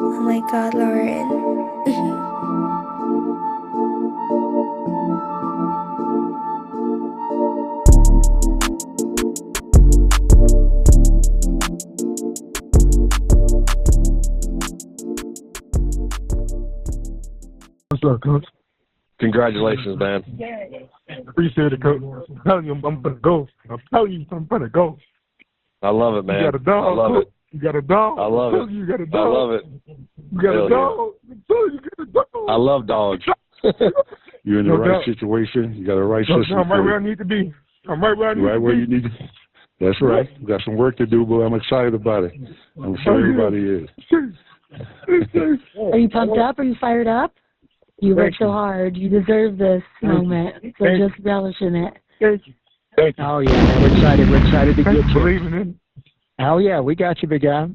Oh my god, Lauren. What's up, Coach? Congratulations, man. Appreciate it, Coach. I'm telling you, I'm gonna go. I'm telling you, I'm gonna go. I love it, man. You got a dog. I love it. You got a dog. I love it. You got a I dog. love it. You got Hell a dog. I'm telling you, you got a dog. I love dogs. You're in the No right doubt. situation. You got the right So system. I'm right for where I it. need to be. I'm right where I need Right to where be. you need to. That's right. We got some work to do, but I'm excited about it. I'm sure everybody is. Are you pumped up? Are you fired up? You worked so hard. You deserve this moment. So just relish in it. Thank you. Thank you. Oh, yeah, man. We're excited. We're excited to Thanks get for you. believing in. Oh, yeah, we got you, big guy.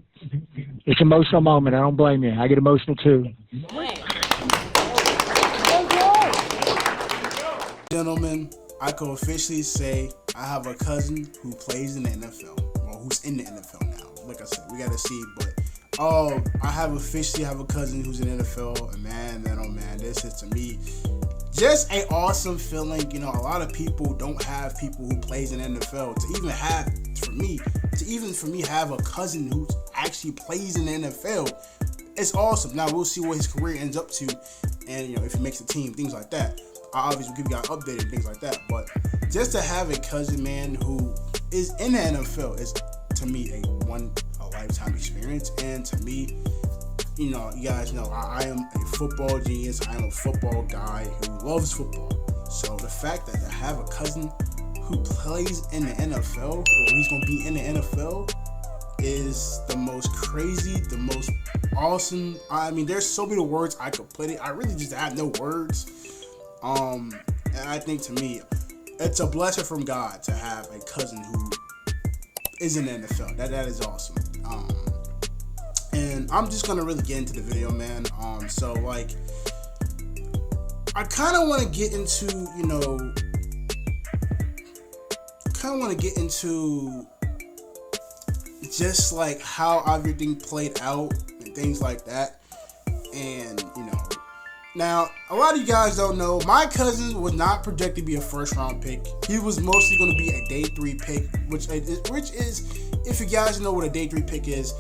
It's an emotional moment. I don't blame you. I get emotional, too. Gentlemen, I can officially say I have a cousin who plays in the NFL, or who's in the NFL now. Like I said, we gotta see, but I officially have a cousin who's in the NFL, and man, oh man, this is to me just a awesome feeling. You know, a lot of people don't have people who plays in the NFL. To even for me have a cousin who actually plays in the NFL, it's awesome. Now we'll see what his career ends up to, and you know, if he makes the team, things like that. I obviously give you guys updated things like that, but just to have a cousin, man, who is in the NFL is to me a lifetime experience. And to me, you know, you guys know I am a football genius. I am a football guy who loves football. So the fact that I have a cousin who plays in the NFL, or he's gonna be in the NFL, is the most crazy, the most awesome. I mean, there's so many words I could put it. I really just have no words. And I think to me, it's a blessing from God to have a cousin who is in the NFL. That is awesome. And I'm just gonna really get into the video, man. So like, I kind of want to get into, you know, just like how everything played out and things like that. And you know, now a lot of you guys don't know, my cousin was not projected to be a first round pick. He was mostly going to be a day 3 pick, which is, if you guys know what a day 3 pick is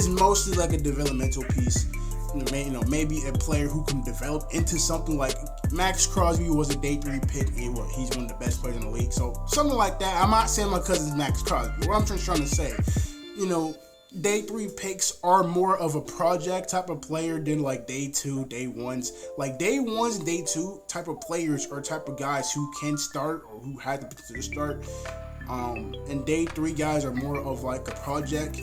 mostly like a developmental piece. You know, maybe a player who can develop into something. Like Max Crosby was a day 3 pick, and he's one of the best players in the league. So something like that. I'm not saying my cousin's Max Crosby. What I'm just trying to say, you know, day 3 picks are more of a project type of player than like day 2, day 1s. Like day 1s and day 2 type of players or type of guys who can start or who had the potential to start. And day 3 guys are more of like a project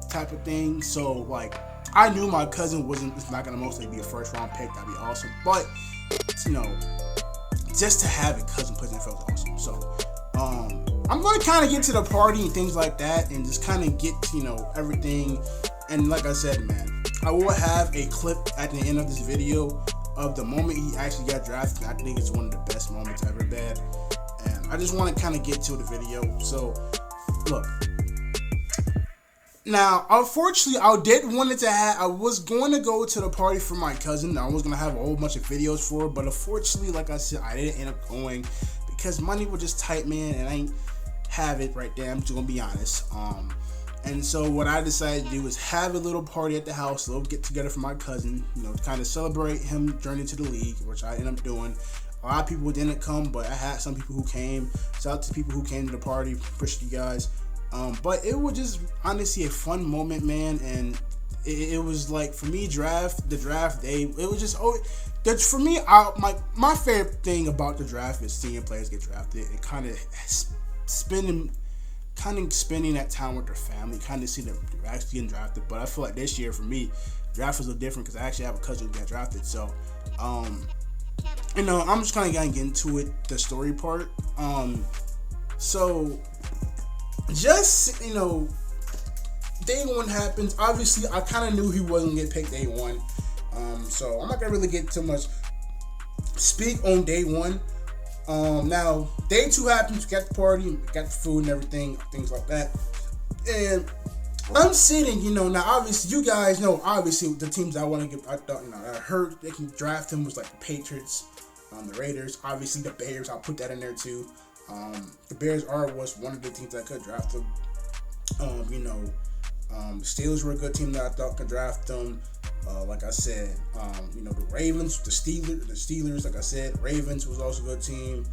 type of thing. So like, I knew my cousin was not gonna mostly be a first round pick. That'd be awesome. But you know, just to have a cousin play in the NFL is awesome. So I'm going to kind of get to the party and things like that, and just kind of get to, you know, everything. And like I said, man, I will have a clip at the end of this video of the moment he actually got drafted. I think it's one of the best moments ever had. And I just want to kind of get to the video. So, look. Now, unfortunately, I was going to go to the party for my cousin. I was going to have a whole bunch of videos for it, but unfortunately, like I said, I didn't end up going because money was just tight, man, and I ain't have it right there. I'm just going to be honest. And so what I decided to do was have a little party at the house, a little get together for my cousin, you know, to kind of celebrate him journey to the league, which I ended up doing. A lot of people didn't come, but I had some people who came. Shout out to people who came to the party. Appreciate you guys. But it was just honestly a fun moment, man, and it was like, for me, the draft day, it was just, for me, my favorite thing about the draft is seeing players get drafted and kind of spending that time with their family, kind of seeing them actually getting drafted. But I feel like this year for me, draft was a little different because I actually have a cousin who got drafted. So, you know, I'm just kind of gonna get into it, the story part. So, just, you know, day 1 happens. Obviously, I kind of knew he wasn't gonna get picked day 1. So I'm not gonna really get too much speak on day 1. Now day 2 happens. We got the party, we got the food and everything, things like that. And I'm sitting, now obviously you guys know obviously the teams I want to get. I thought, I heard they can draft him was like the Patriots, the Raiders, obviously the Bears. I'll put that in there too. The Bears was one of the teams that could draft him. The Steelers were a good team that I thought could draft them. Like I said, the Ravens, the Steelers, like I said, Ravens was also a good team.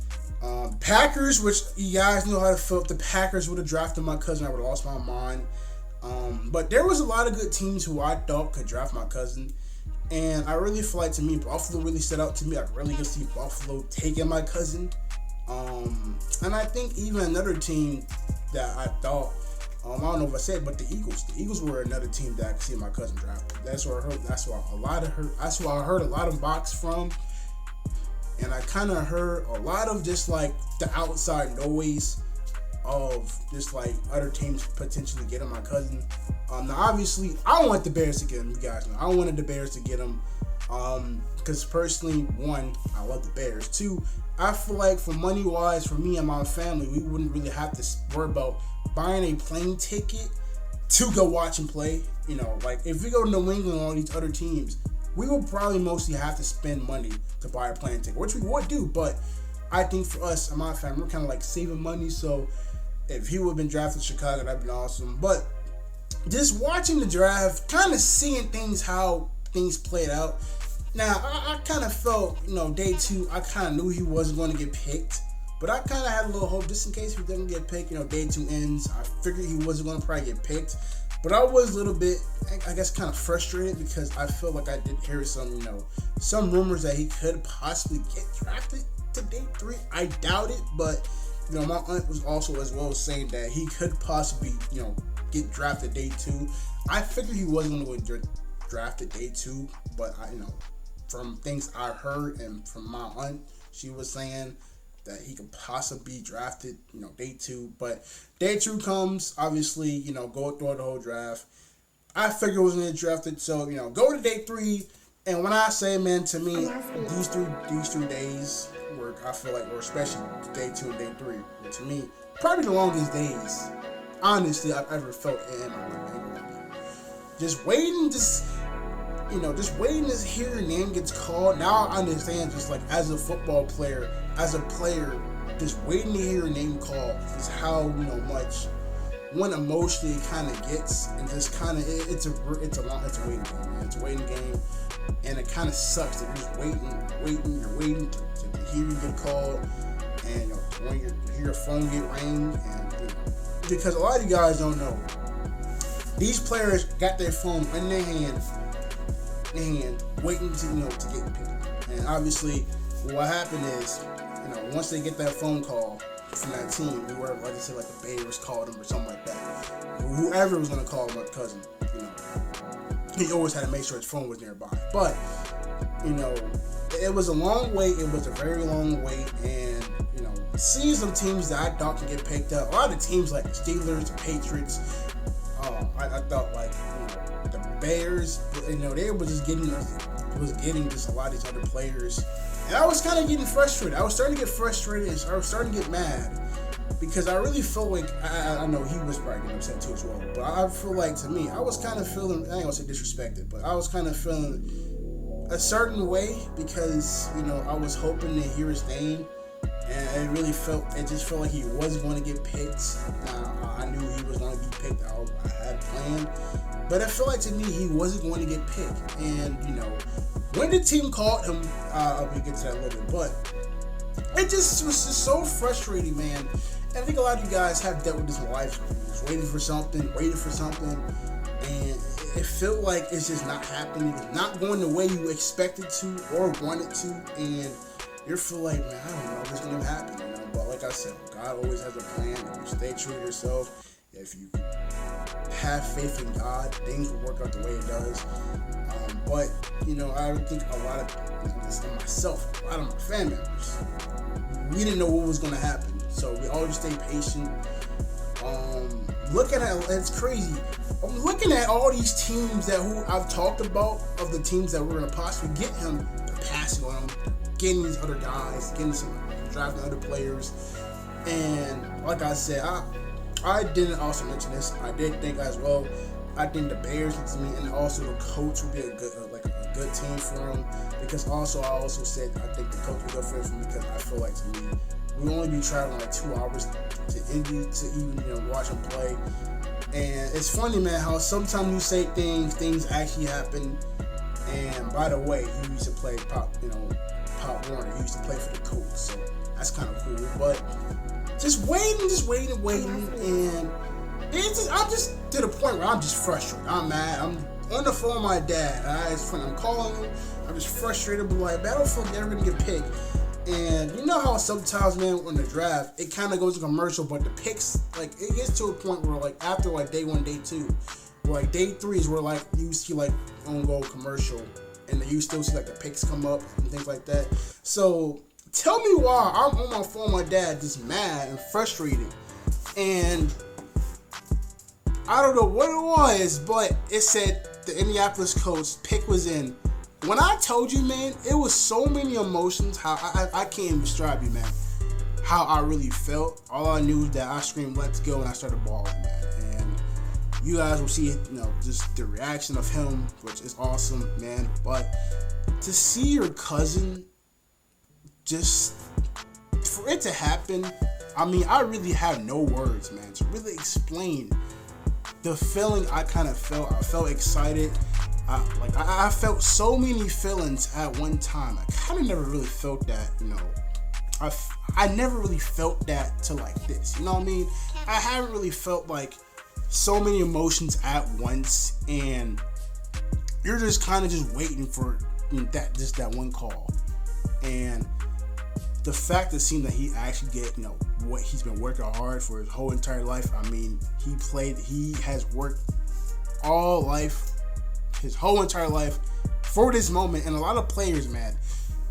Packers, which you guys know how to feel. If the Packers would have drafted my cousin, I would have lost my mind. But there was a lot of good teams who I thought could draft my cousin. And I really feel like, to me, Buffalo really stood out to me. I really could see Buffalo taking my cousin. And I think even another team that I thought, I don't know if I said, but the Eagles. The Eagles were another team that I could see my cousin drafted. That's where I heard. That's why I heard a lot of box from, and I kind of heard a lot of just like the outside noise of just like other teams potentially getting my cousin. Now obviously I want the Bears to get him. You guys know I wanted the Bears to get him, because personally, one, I love the Bears. Two, I feel like for money wise, for me and my family, we wouldn't really have to worry about buying a plane ticket to go watch and play. Like if we go to New England and all these other teams, we will probably mostly have to spend money to buy a plane ticket, which we would do. But I think for us and my family, we're kind of like saving money. So if he would have been drafted in Chicago, that'd been awesome. But just watching the draft, kind of seeing how things played out. Now, I kind of felt, day two, I kind of knew he wasn't going to get picked. But I kind of had a little hope just in case he didn't get picked. Day two ends. I figured he wasn't going to probably get picked. But I was a little bit, I guess, kind of frustrated because I feel like I did hear some rumors that he could possibly get drafted to day three. I doubt it, but, my aunt was also as well saying that he could possibly, get drafted day two. I figured he wasn't going to get drafted day two, but from things I heard and from my aunt, she was saying that he could possibly be drafted, day two. But day two comes, obviously, go through the whole draft. I figured he was going to get drafted, so, go to day three. And when I say, man, to me, these three days were, I feel like, or especially day two and day three, were to me, probably the longest days, honestly, I've ever felt in my life. Just waiting, just waiting to hear your name gets called. Now I understand, just like as a football player, just waiting to hear your name called is how much one emotionally kind of gets, and just kind of it's a waiting game, man. It's a waiting game, and it kind of sucks that you're just you're waiting to hear you get called, and when you hear your phone get rang, and because a lot of you guys don't know, these players got their phone in their hand waiting to get picked. And obviously what happened is, once they get that phone call from that team, whoever, like I said, like the Bears called him or something like that, whoever was going to call my cousin, he always had to make sure his phone was nearby. But it was a long wait. It was a very long wait, and seeing some teams that I thought could get picked up, a lot of teams like the Steelers, the Patriots, I thought like the Bears, they were just getting just a lot of these other players, and I was kind of getting frustrated. I was starting to get frustrated, and I was starting to get mad because I really feel like I know he was probably getting upset too as well, but I feel like, to me, I was kind of feeling, I ain't gonna say disrespected, but I was kind of feeling a certain way because I was hoping to hear his name, and it just felt like he wasn't going to get picked. I knew he was going to be picked. I had planned, but it felt like, to me, he wasn't going to get picked. And when the team called him, I'll get to that a little bit, but it just was just so frustrating, man. And I think a lot of you guys have dealt with this in life. Just waiting for something, and it felt like it's just not happening. It's not going the way you expected to or wanted to, and you feel like, man, I don't know if it's going to happen, But like I said, God always has a plan. If you stay true to yourself, if you have faith in God, things will work out the way it does. But I think a lot of myself, a lot of my family members, we didn't know what was going to happen, so we always stay patient. Looking at, it's crazy. I'm looking at all these teams who I've talked about, of the teams that we're going to possibly get him, they're passing on him, getting these other guys, drafting other players, and like I said, I didn't also mention this. I did think as well. I think the Bears and also the Colts would be a good a good team for him, because also I also said I think the Colts would go for him because I feel like to me we only be traveling like 2 hours to Indy to even watch him play. And it's funny, man, how sometimes you say things actually happen. And by the way, he used to play Pop Warner. He used to play for the Colts, so that's kind of cool. But just waiting, and I'm just to the point where I'm just frustrated. I'm mad. I'm on the phone with my dad. It's funny. I'm calling him. I'm just frustrated, but like, man, I don't feel like they're gonna get picked. And you know how sometimes, man, on the draft, it kind of goes to commercial, but the picks, like, it gets to a point where, like, after, like, day 1, day 2, where, like, day 3 is where, like, you see, like, on-goal commercial, and then you still see, like, the picks come up and things like that. So, tell me why I'm on my phone with my dad just mad and frustrated. And I don't know what it was, but it said the Indianapolis Colts pick was in. When I told you, man, it was so many emotions. How I can't even describe you, man. How I really felt. All I knew is that I screamed "Let's go" and I started bawling, man. And you guys will see, just the reaction of him, which is awesome, man. But to see your cousin, just for it to happen, I mean, I really have no words, man, to really explain the feeling I kind of felt. I felt excited. I felt so many feelings at one time. I kind of never really felt that, I never really felt that to like this, you know what I mean? I haven't really felt like so many emotions at once, and you're just kind of just waiting for that one call. And the fact that seemed that he actually get, what he's been working hard for his whole entire life. I mean, he has worked his whole entire life for this moment. And a lot of players, man,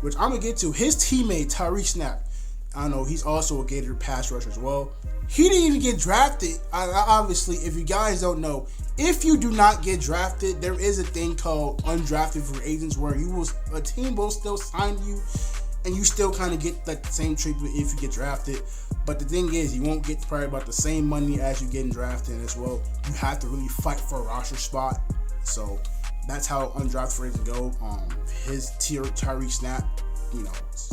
which I'm gonna get to, his teammate Tyree Snap, I know he's also a Gator pass rusher as well. He didn't even get drafted. Obviously, if you guys don't know, if you do not get drafted, there is a thing called undrafted free agents, where a team will still sign you, and you still kind of get like the same treatment if you get drafted. But the thing is, you won't get probably about the same money as you getting drafted as well. You have to really fight for a roster spot. So that's how undrafted free agents go. His Tyree Snap,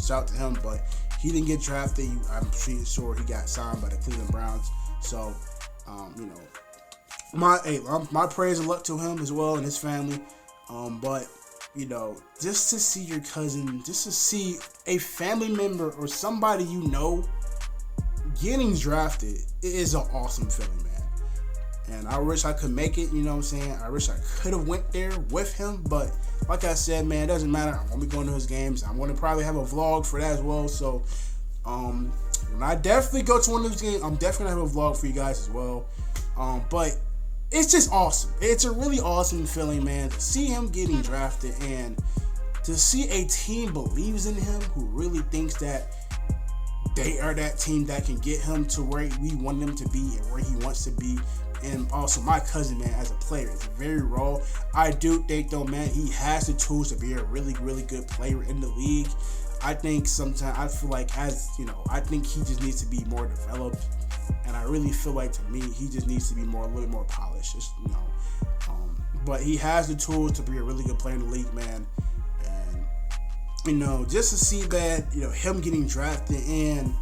shout out to him, but he didn't get drafted. I'm pretty sure he got signed by the Cleveland Browns. So, my prayers and luck to him as well and his family. But just to see your cousin, just to see a family member or somebody getting drafted, it is an awesome feeling, man. And I wish I could make it, I wish I could have went there with him, but like I said, man, it doesn't matter. I'm going to be going to his games. I'm going to probably have a vlog for that as well. So, when I definitely go to one of those games, I'm definitely going to have a vlog for you guys as well. But it's just awesome. It's a really awesome feeling, man, to see him getting drafted and to see a team believes in him, who really thinks that they are that team that can get him to where we want him to be and where he wants to be. And also, my cousin, man, as a player, is very raw. I do think, though, man, he has the tools to be a really, really good player in the league. I think sometimes, I feel like I think he just needs to be more developed. And I really feel like, to me, he just needs to be a little bit more polished, but he has the tools to be a really good player in the league, man. And, just to see that, him getting drafted and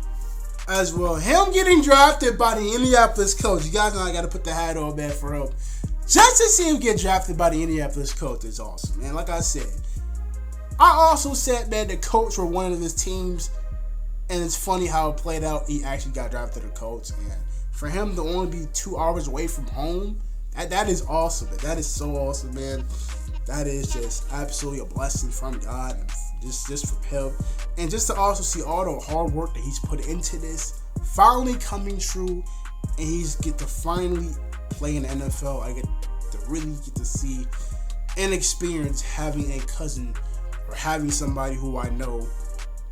as well, him getting drafted by the Indianapolis Colts. You guys know I got to put the hat on, man, for him. Just to see him get drafted by the Indianapolis Colts is awesome, man. Like I said, I also said, man, the Colts were one of his teams, and it's funny how it played out. He actually got drafted to the Colts, and for him to only be 2 hours away from home, that is awesome, man. That is so awesome, man. That is just absolutely a blessing from God, and just from him. And just to also see all the hard work that he's put into this finally coming true, and he's get to finally play in the NFL. I get to really get to see and experience having a cousin or having somebody who I know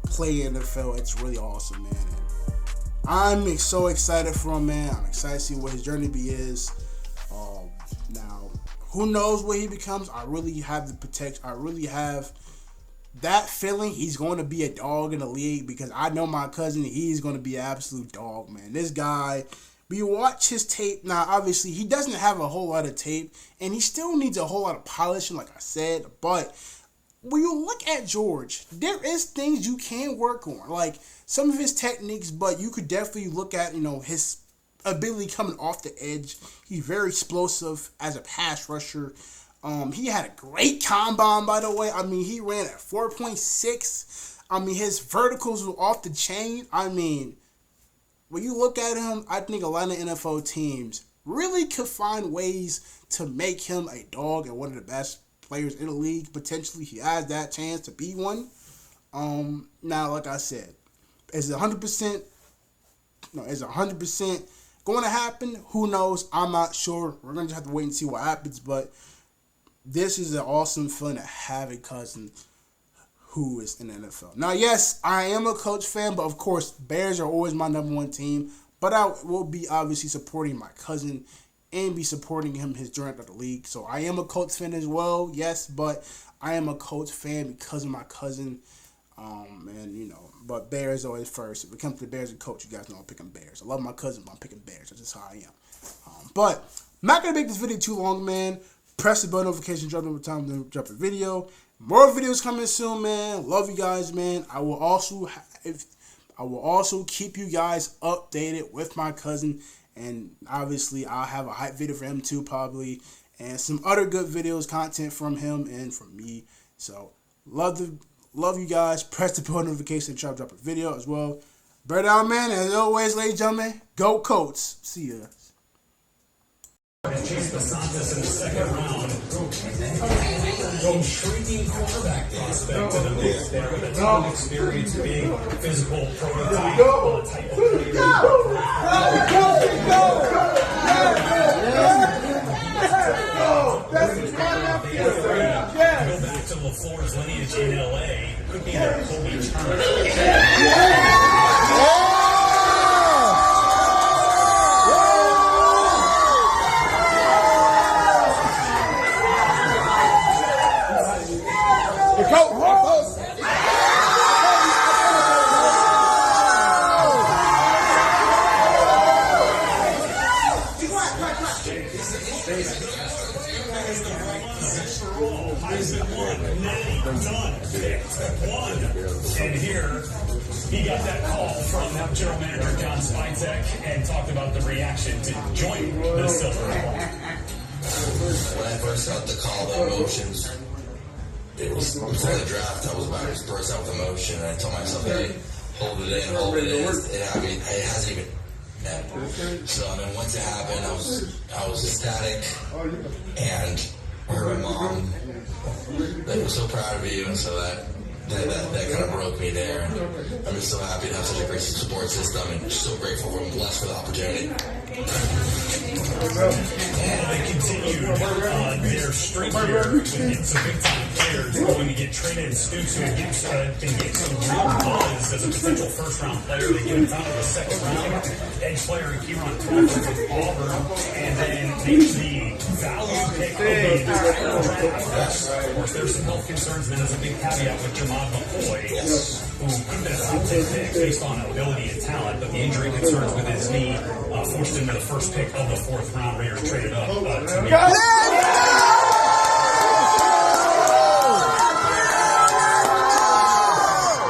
play in the NFL. It's really awesome, man. And I'm so excited for him, man. I'm excited to see what his journey is. Now, who knows what he becomes? I really have the protection. I really have that feeling he's going to be a dog in the league, because I know my cousin, he's going to be an absolute dog, man. This guy, We watch his tape. Now, obviously, he doesn't have a whole lot of tape, and he still needs a whole lot of polishing, like I said. But when you look at George, there is things you can work on, like some of his techniques, but you could definitely look at, his ability coming off the edge. He's very explosive as a pass rusher. He had a great combine, by the way. I mean, he ran at 4.6. I mean, his verticals were off the chain. I mean, when you look at him, I think a lot of NFL teams really could find ways to make him a dog and one of the best players in the league. Potentially, he has that chance to be one. Now, like I said, is it 100%? No, is it 100% going to happen? Who knows? I'm not sure. We're going to have to wait and see what happens, but this is an awesome feeling to have a cousin who is in the NFL. Now, yes, I am a Colts fan, but of course, Bears are always my number one team. But I will be obviously supporting my cousin and be supporting him his journey of the league. So I am a Colts fan as well, yes, but I am a Colts fan because of my cousin. But Bears always first. If it comes to the Bears and Colts, you guys know I'm picking Bears. I love my cousin, but I'm picking Bears. That's just how I am. But I'm not going to make this video too long, man. Press the bell notification, drop every time to drop a video. More videos coming soon, man. Love you guys, man. I will also keep you guys updated with my cousin, and obviously I'll have a hype video for him too, probably, and some other good videos, content from him and from me. So love you guys. Press the bell notification, drop a video as well. Bear down, man. As always, ladies and gentlemen, go Colts. See ya. Chase Basantis in the second round. Intriguing quarterback prospect in the mix there with a ton of experience being physical prototype on a type of player. Go back to LaFleur's lineage in LA. Could be their Kobe turn. And here, he got that call from general manager John Spytek and talked about the reaction to join the Silver. When I first got the call, the emotions, it was before the draft, I was about to burst out with emotion, and I told myself, hey, hold it in. It hasn't even happened. So, once it happened, I was ecstatic, and I heard my mom, they were so proud of you, and so that kind of broke me there. And I'm just so happy to have such a great support system, and just so grateful and blessed for the opportunity. They continued their streak here with some big-time players going to get traded. And Stoops, who been getting some real buzz as a potential first-round player. They get him down to the second round. Edge player Kieran Thomas with Auburn. And then the value pick of the entire draft. Of course, there's some health concerns. Then there's a big caveat with Jamad McCoy, who could have been a top 10 pick based on ability and talent, but the injury concerns with his knee forced him to the first pick of the fourth round. Raiders traded up to me.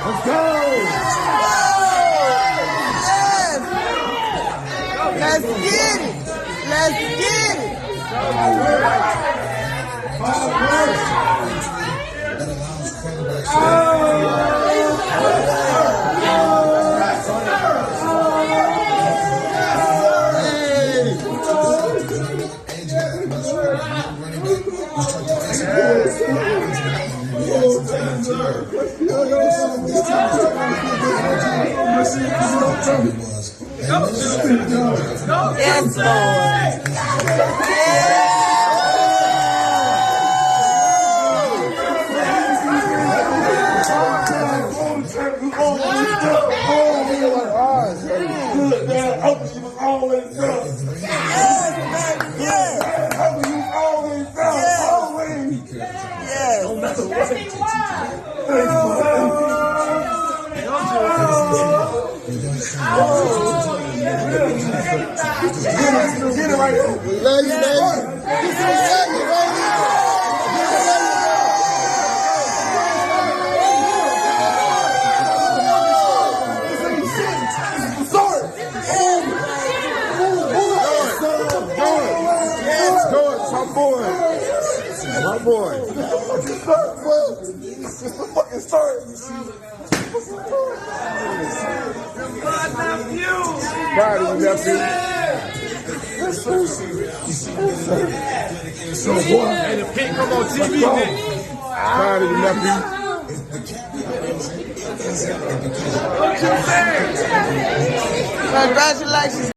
Let's go! Let's get it! Let's get it! Yes, Lord. Love you, baby. This is love you, baby. Yes, go it, my boy. My boy. It's the fucking start. Proud of you, nephew. Yes, sir. So, boy. And the pink come on TV next. Proud of you, nephew. Congratulations.